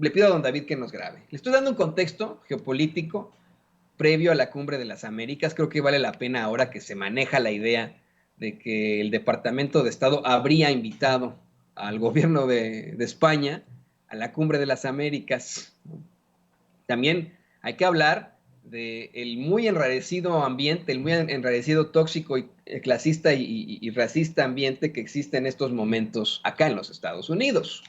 le pido a don David que nos grabe. Le estoy dando un contexto geopolítico previo a la Cumbre de las Américas. Creo que vale la pena ahora que se maneja la idea de que el Departamento de Estado habría invitado al gobierno de España a la Cumbre de las Américas. También hay que hablar del muy enrarecido ambiente, el muy enrarecido tóxico y clasista y racista ambiente que existe en estos momentos acá en los Estados Unidos.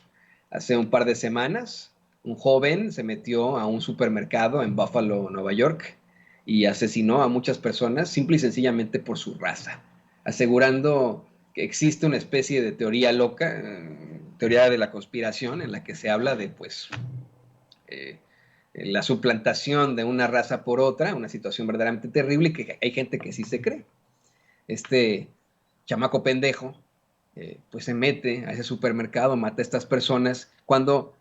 Hace un par de semanas, un joven se metió a un supermercado en Buffalo, Nueva York, y asesinó a muchas personas simple y sencillamente por su raza, asegurando que existe una especie de teoría loca, teoría de la conspiración, en la que se habla de, pues, eh, la suplantación de una raza por otra, una situación verdaderamente terrible y que hay gente que sí se cree. Este chamaco pendejo, pues se mete a ese supermercado, mata a estas personas, cuando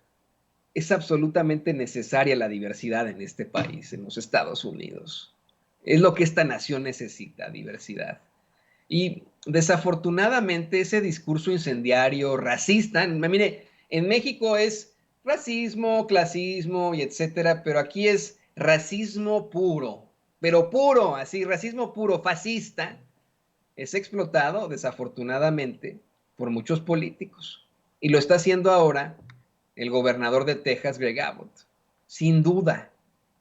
es absolutamente necesaria la diversidad en este país, en los Estados Unidos. Es lo que esta nación necesita, diversidad. Y desafortunadamente ese discurso incendiario, racista, mire, en México es racismo, clasismo y etcétera, pero aquí es racismo puro, pero puro, así, racismo puro, fascista, es explotado desafortunadamente por muchos políticos. Y lo está haciendo ahora el gobernador de Texas, Greg Abbott. Sin duda,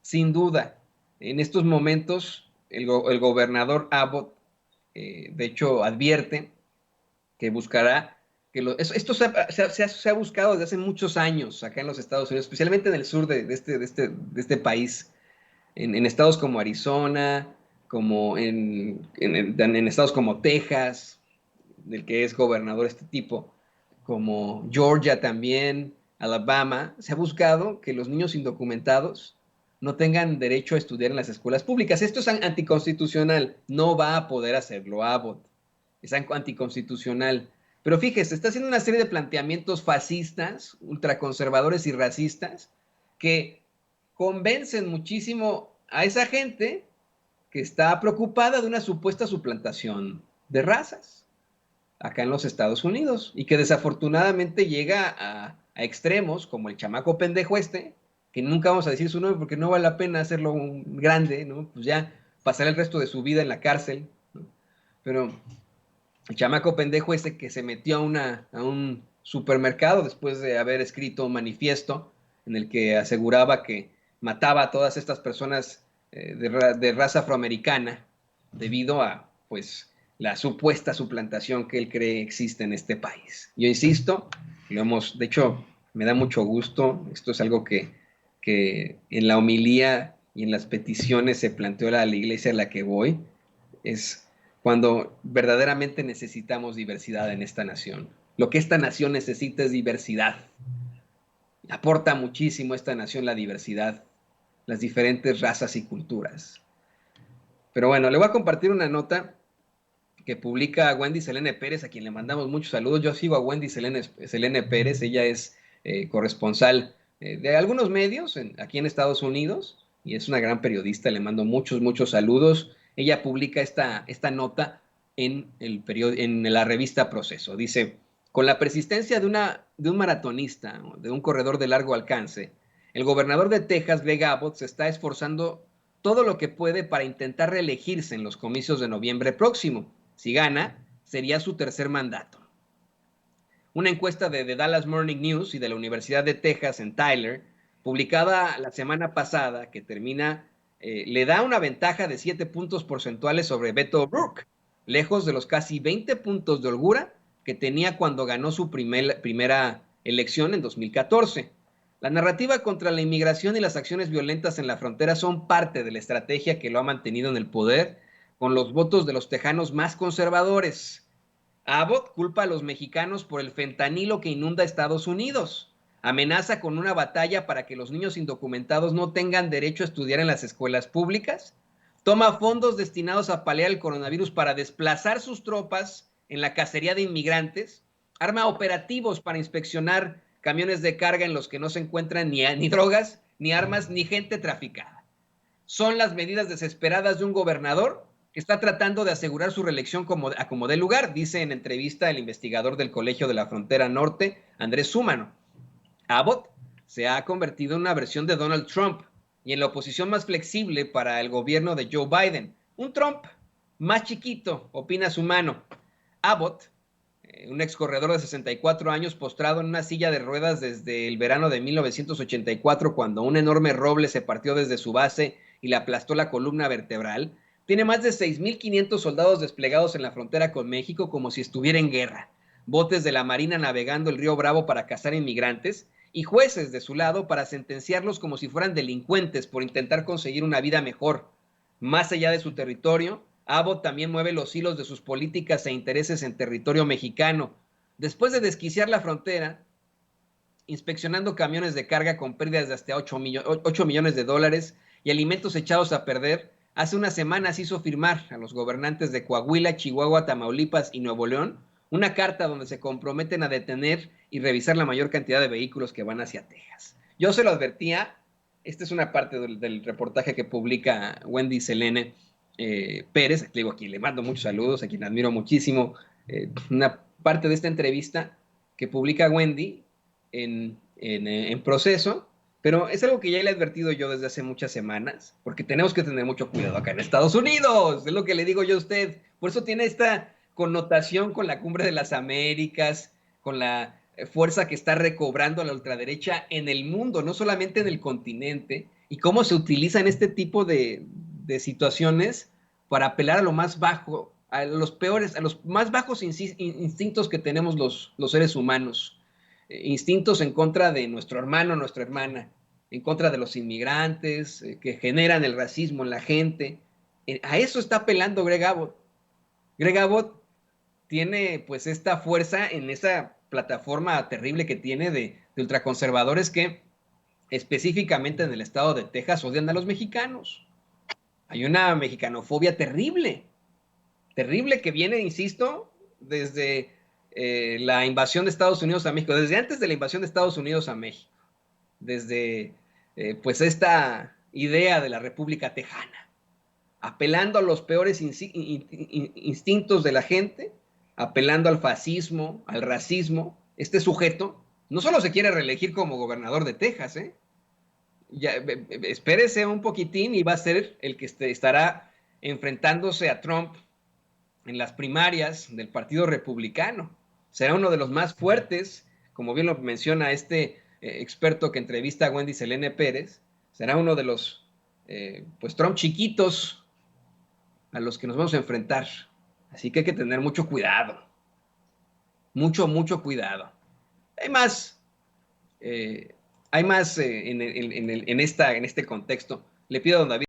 sin duda. En estos momentos, el gobernador Abbott, de hecho, advierte que buscará, esto se ha buscado desde hace muchos años acá en los Estados Unidos, especialmente en el sur de este país, en estados como Arizona, como en estados como Texas, del que es gobernador este tipo, como Georgia también, Alabama, se ha buscado que los niños indocumentados no tengan derecho a estudiar en las escuelas públicas. Esto es anticonstitucional, no va a poder hacerlo Abbott, es anticonstitucional. Pero fíjese, está haciendo una serie de planteamientos fascistas, ultraconservadores y racistas que convencen muchísimo a esa gente que está preocupada de una supuesta suplantación de razas acá en los Estados Unidos y que desafortunadamente llega a extremos como el chamaco pendejo este, que nunca vamos a decir su nombre porque no vale la pena hacerlo un grande, ¿no? Pues ya pasará el resto de su vida en la cárcel, ¿no? Pero el chamaco pendejo ese que se metió a un supermercado después de haber escrito un manifiesto en el que aseguraba que mataba a todas estas personas de raza afroamericana debido a, pues, la supuesta suplantación que él cree existe en este país. Yo insisto, de hecho, me da mucho gusto, esto es algo que en la homilía y en las peticiones se planteó a la iglesia a la que voy, es cuando verdaderamente necesitamos diversidad en esta nación. Lo que esta nación necesita es diversidad. Aporta muchísimo a esta nación la diversidad, las diferentes razas y culturas. Pero bueno, le voy a compartir una nota que publica Wendy Selene Pérez, a quien le mandamos muchos saludos. Yo sigo a Wendy Selene Pérez, ella es corresponsal de algunos medios aquí en Estados Unidos y es una gran periodista, le mando muchos, muchos saludos. Ella publica esta nota en la revista Proceso. Dice, con la persistencia de un maratonista, de un corredor de largo alcance, el gobernador de Texas, Greg Abbott, se está esforzando todo lo que puede para intentar reelegirse en los comicios de noviembre próximo. Si gana, sería su tercer mandato. Una encuesta de The Dallas Morning News y de la Universidad de Texas en Tyler, publicada la semana pasada, que termina, le da una ventaja de 7 puntos porcentuales sobre Beto O'Rourke, lejos de los casi 20 puntos de holgura que tenía cuando ganó su primera elección en 2014. La narrativa contra la inmigración y las acciones violentas en la frontera son parte de la estrategia que lo ha mantenido en el poder con los votos de los tejanos más conservadores. Abbott culpa a los mexicanos por el fentanilo que inunda Estados Unidos. Amenaza con una batalla para que los niños indocumentados no tengan derecho a estudiar en las escuelas públicas. Toma fondos destinados a paliar el coronavirus para desplazar sus tropas en la cacería de inmigrantes. Arma operativos para inspeccionar camiones de carga en los que no se encuentran ni drogas, ni armas, ni gente traficada. Son las medidas desesperadas de un gobernador que está tratando de asegurar su reelección a como dé lugar, dice en entrevista el investigador del Colegio de la Frontera Norte, Andrés Súmano. Abbott se ha convertido en una versión de Donald Trump y en la oposición más flexible para el gobierno de Joe Biden. Un Trump más chiquito, opina su mano. Abbott, un ex corredor de 64 años postrado en una silla de ruedas desde el verano de 1984, cuando un enorme roble se partió desde su base y le aplastó la columna vertebral, tiene más de 6.500 soldados desplegados en la frontera con México como si estuviera en guerra, botes de la Marina navegando el río Bravo para cazar inmigrantes y jueces de su lado para sentenciarlos como si fueran delincuentes por intentar conseguir una vida mejor. Más allá de su territorio, Abbott también mueve los hilos de sus políticas e intereses en territorio mexicano. Después de desquiciar la frontera, inspeccionando camiones de carga con pérdidas de hasta 8 millones de dólares y alimentos echados a perder, hace unas semanas hizo firmar a los gobernantes de Coahuila, Chihuahua, Tamaulipas y Nuevo León una carta donde se comprometen a detener y revisar la mayor cantidad de vehículos que van hacia Texas. Yo se lo advertía, esta es una parte del reportaje que publica Wendy Selene Pérez, le digo aquí, le mando muchos saludos, a quien admiro muchísimo, una parte de esta entrevista que publica Wendy en proceso, pero es algo que ya le he advertido yo desde hace muchas semanas, porque tenemos que tener mucho cuidado acá en Estados Unidos, es lo que le digo yo a usted, por eso tiene esta connotación con la Cumbre de las Américas, con la fuerza que está recobrando la ultraderecha en el mundo, no solamente en el continente, y cómo se utilizan este tipo de situaciones para apelar a lo más bajo, a los peores, a los más bajos instintos que tenemos los seres humanos, instintos en contra de nuestro hermano, nuestra hermana, en contra de los inmigrantes, que generan el racismo en la gente. A eso está apelando Greg Abbott. Greg Abbott tiene pues esta fuerza en esa plataforma terrible que tiene de ultraconservadores que específicamente en el estado de Texas odian a los mexicanos. Hay una mexicanofobia terrible, terrible que viene, insisto, desde la invasión de Estados Unidos a México, desde antes de la invasión de Estados Unidos a México, desde pues esta idea de la República Tejana, apelando a los peores instintos de la gente, apelando al fascismo, al racismo. Este sujeto no solo se quiere reelegir como gobernador de Texas, ya, espérese un poquitín y va a ser el que estará enfrentándose a Trump en las primarias del Partido Republicano. Será uno de los más fuertes, como bien lo menciona este experto que entrevista a Wendy Selene Pérez, será uno de los pues Trump chiquitos a los que nos vamos a enfrentar. Así que hay que tener mucho cuidado, mucho cuidado. Hay más, en este contexto. Le pido a don David